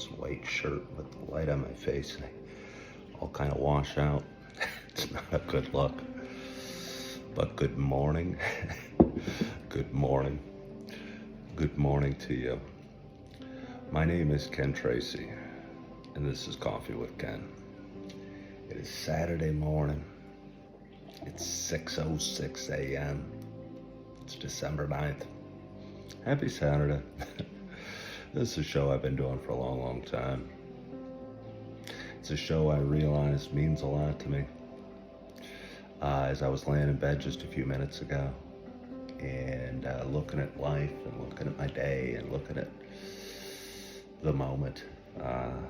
this white shirt with the light on my face and I all kind of wash out. It's not a good look. But good morning. Good morning. Good morning to you. My name is Ken Tracy, and this is Coffee with Ken. It is Saturday morning. It's 6:06 a.m. It's December 9th. Happy Saturday. This is a show I've been doing for a long, long time. It's a show I realize means a lot to me. As I was laying in bed just a few minutes ago and looking at life and looking at my day and looking at the moment, and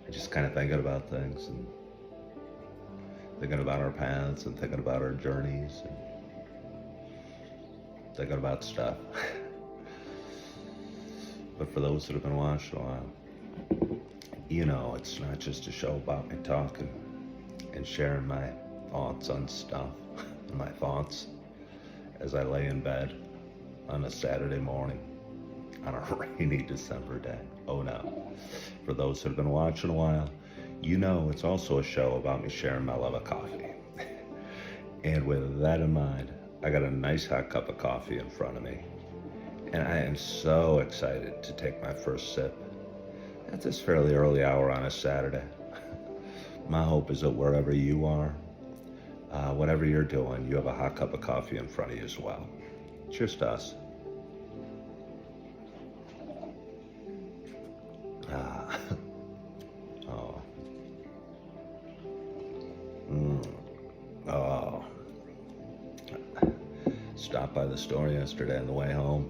just kind of thinking about things and thinking about our paths and thinking about our journeys and thinking about stuff. But for those that have been watching a while, you know, it's not just a show about me talking and sharing my thoughts on stuff and my thoughts as I lay in bed on a Saturday morning on a rainy December day. Oh no. For those that have been watching a while, you know it's also a show about me sharing my love of coffee. And with that in mind, I got a nice hot cup of coffee in front of me. And I am so excited to take my first sip at this fairly early hour on a Saturday. My hope is that wherever you are, whatever you're doing, you have a hot cup of coffee in front of you as well. Cheers to us. Oh. Oh. Stopped by the store yesterday on the way home.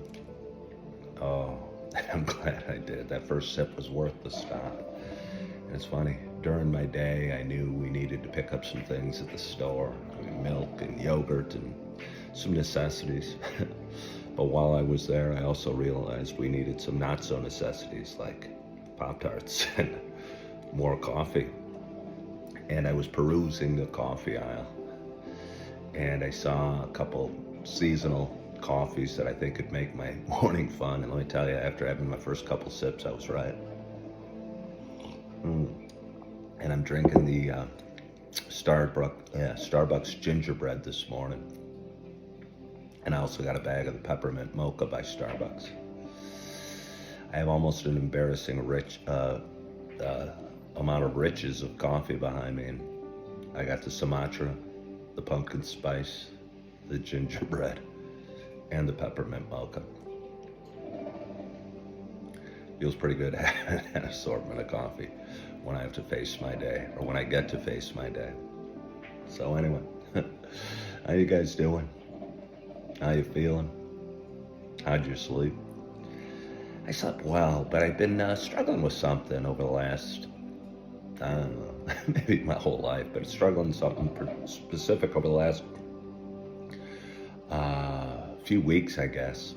Oh, I'm glad I did. That first sip was worth the stop. And it's funny, during my day, I knew we needed to pick up some things at the store. I mean, milk and yogurt and some necessities. But while I was there, I also realized we needed some not so necessities like Pop-Tarts and more coffee. And I was perusing the coffee aisle and I saw a couple seasonal coffees that I think could make my morning fun. And let me tell you, after having my first couple sips, I was right. And I'm drinking the Starbucks gingerbread this morning. And I also got a bag of the peppermint mocha by Starbucks. I have almost an embarrassing rich amount of riches of coffee behind me. And I got the Sumatra, the pumpkin spice, the gingerbread, and the peppermint mocha. Feels pretty good having an assortment of coffee when I have to face my day, or when I get to face my day. So anyway, how you guys doing? How you feeling? How'd you sleep? I slept well, but I've been struggling with something over the last, I don't know, maybe my whole life, but struggling with something specific over the last few weeks, I guess.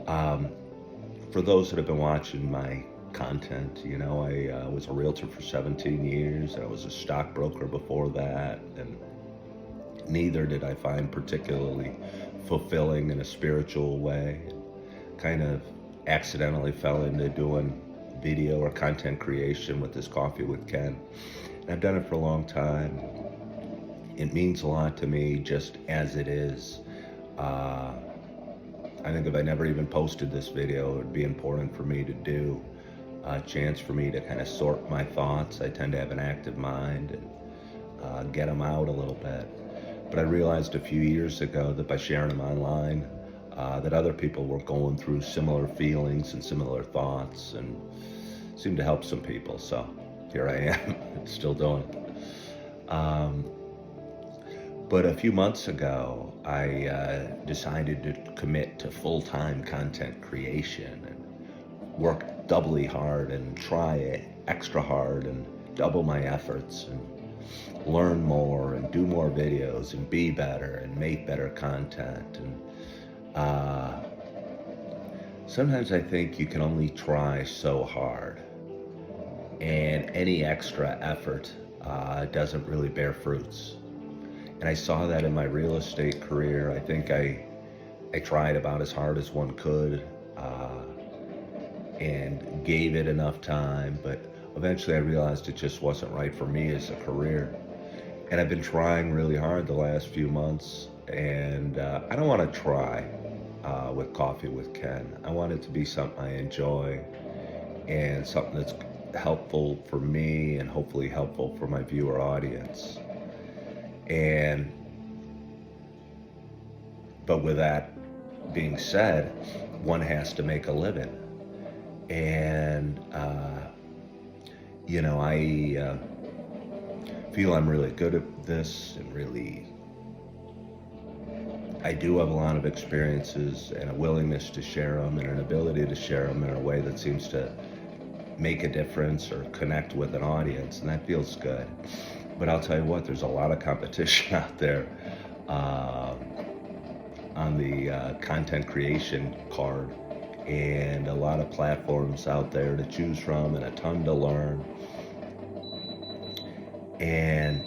For those that have been watching my content, you know, I was a realtor for 17 years. I was a stockbroker before that, and neither did I find particularly fulfilling in a spiritual way. Kind of accidentally fell into doing video or content creation with this Coffee with Ken. And I've done it for a long time. It means a lot to me just as it is. I think if I never even posted this video, it would be important for me to do. A chance for me to kind of sort my thoughts. I tend to have an active mind and get them out a little bit. But I realized a few years ago that by sharing them online, that other people were going through similar feelings and similar thoughts and seemed to help some people. So here I am, still doing it. But a few months ago, I decided to commit to full-time content creation and work doubly hard and try extra hard and double my efforts and learn more and do more videos and be better and make better content. And sometimes I think you can only try so hard, and any extra effort doesn't really bear fruits. And I saw that in my real estate career. I think I tried about as hard as one could. and gave it enough time, but eventually I realized it just wasn't right for me as a career. And I've been trying really hard the last few months, and I don't want to try with Coffee with Ken. I want it to be something I enjoy and something that's helpful for me and hopefully helpful for my viewer audience. And but with that being said, one has to make a living. And I feel I'm really good at this, and really I do have a lot of experiences and a willingness to share them and an ability to share them in a way that seems to make a difference or connect with an audience, and that feels good. But I'll tell you what, there's a lot of competition out there on the content creation card, and a lot of platforms out there to choose from and a ton to learn. And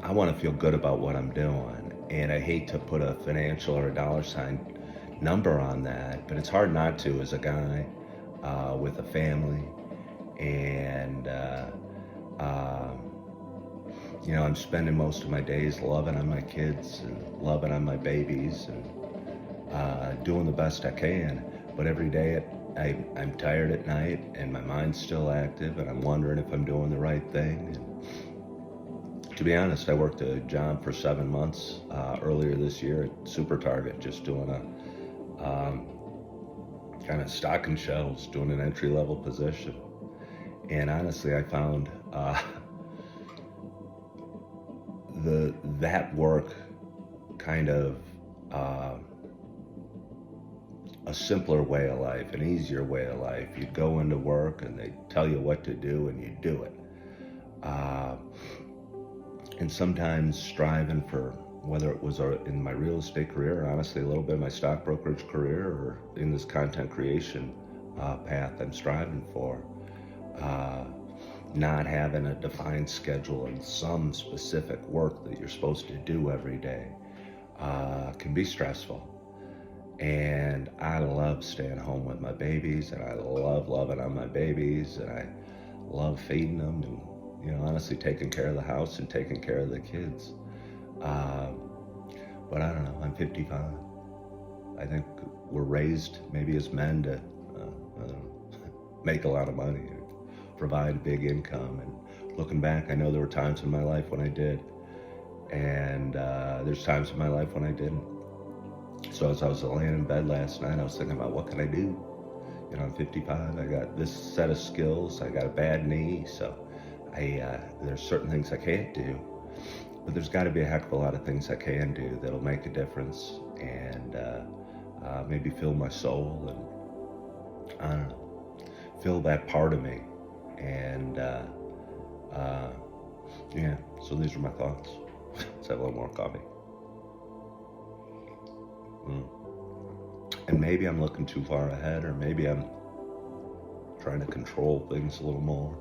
I want to feel good about what I'm doing, and I hate to put a financial or a dollar sign number on that, but it's hard not to as a guy with a family. And I'm spending most of my days loving on my kids and loving on my babies and doing the best I can. But every day I'm tired at night, and my mind's still active, and I'm wondering if I'm doing the right thing. And to be honest, I worked a job for 7 months earlier this year at Super Target, just doing a kind of stocking shelves, doing an entry-level position. And honestly, I found that work kind of a simpler way of life, an easier way of life. You'd go into work and they tell you what to do and you do it. And sometimes striving for, whether it was in my real estate career, or honestly a little bit of my stock brokerage career, or in this content creation path I'm striving for, not having a defined schedule and some specific work that you're supposed to do every day can be stressful. And I love staying home with my babies, and I love loving on my babies, and I love feeding them, and honestly taking care of the house and taking care of the kids. But I don't know, I'm 55. I think we're raised maybe as men to make a lot of money, provide a big income. And looking back, I know there were times in my life when I did, and there's times in my life when I didn't. So as I was laying in bed last night, I was thinking about, what can I do? I'm 55, I got this set of skills, I got a bad knee, so there's certain things I can't do, but there's got to be a heck of a lot of things I can do that'll make a difference, and maybe fill my soul, and I don't know, fill that part of me. And so these are my thoughts. Let's have a little more coffee. And maybe I'm looking too far ahead, or maybe I'm trying to control things a little more.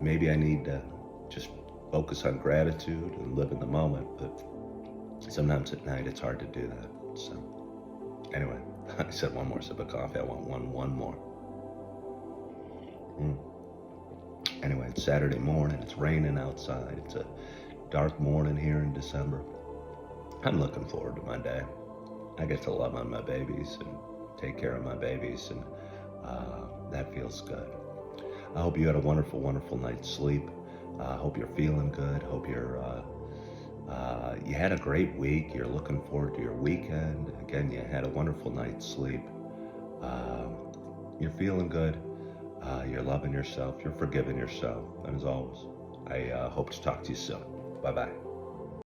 Maybe I need to just focus on gratitude and live in the moment, but sometimes at night it's hard to do that. So anyway, I said one more sip of coffee. I want one more. Anyway, it's Saturday morning. It's raining outside. It's a dark morning here in December. I'm looking forward to my day. I get to love on my babies and take care of my babies, and that feels good. I hope you had a wonderful, wonderful night's sleep. I hope you're feeling good. Hope you had a great week. You're looking forward to your weekend. Again, you had a wonderful night's sleep. You're feeling good. You're loving yourself. You're forgiving yourself. And as always, I hope to talk to you soon. Bye-bye.